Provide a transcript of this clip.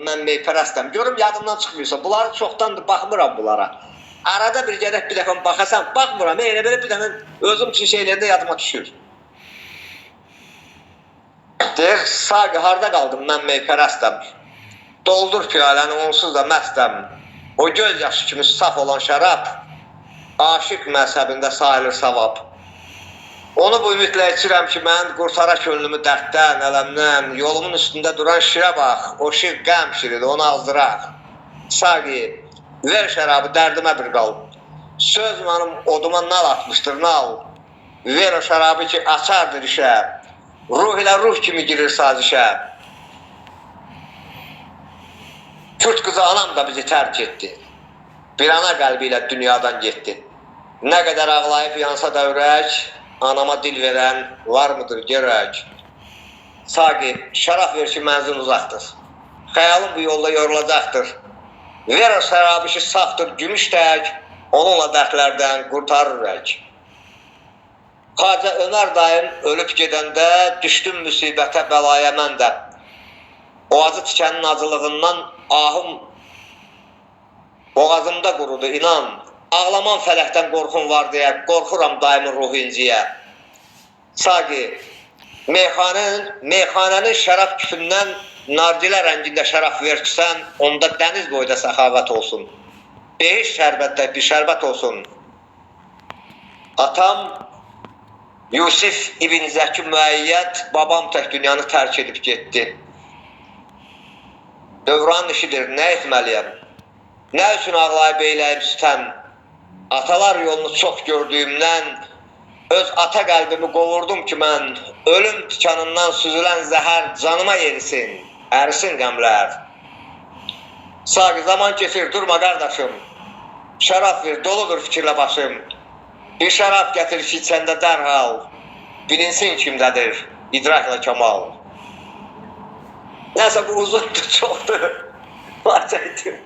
mən meypərəstəm. Görüm yadımdan çıxmıyorsa, bunları çoxdandır baxmıram bunlara. Arada bir gedək bir dəfə baxasam, baxmıram. Elə belə bir dəfə özüm üçün şeylərdə yadıma düşür. Deyir, Saqi, harda qaldım, mən meypərəstəm. Doldur piyaləni, onsuz da məstəm. O göz yaşı kimi saf olan şərab, aşıq məzhəbində sayılır savab. Onu bu ümidlə içirəm ki, mən qurtara könlümü dərddən, ələmdən, yolumun üstündə duran şirə bax, o şir qəm şiridir, onu azdıraq. Saqi, ver şərabı, dərdimə bir qal. Söz mənim oduma nal atmışdır, nal. Ver o şərabı ki, açardır işə. Ruh ilə ruh kimi girir sazişə. Kürt qızı anam da bizi tərk etdi. Bir ana qəlbi ilə dünyadan getdi. Nə qədər ağlayıb yansa da ürək, anama dil verən var mıdır görək. Saqi, şəraf ver ki, mənzil uzaqdır. Xəyalım bu yolda yorulacaqdır. Ver o şərabı ki, safdır, gümüş tək, onunla dərdlərdən qurtarır ürək. Xacə Ömər dayım ölüb gedəndə düşdüm müsibətə, bəlaya mən də. O acı tikənin acılığından ahım boğazımda qurudu, inan. Ağlaman fələkdən qorxum var deyə, qorxuram dayımın ruhu inciyə. Saqi, meyxanənin şərab küpündən nargilə rəngində şərab verksən, onda dəniz boyda səxavət olsun. Behiş şərbətdə bir şərbət olsun. Atam Yusif İbn Zəki Müəyyəd, babam tək dünyanı tərk edib getdi. Dövranın işidir, nə etməliyəm? Nə üçün ağlayıb eyləyib sitəm? Atalar yolunu çox gördüyümdən, öz ata qəlbimi qovurdum ki mən, ölüm tikanından süzülən zəhər canıma yerisin, ərisin qəmlər. Saqi, zaman keçir, durma qardaşım. Şərab ver, doludur fikirlə başım. Bir şərab gətir ki, içəndə dərhal, bilinsin kimdədir, idrakla kamal. Nəsə bu uzundur, çoxdur. Vacaydım.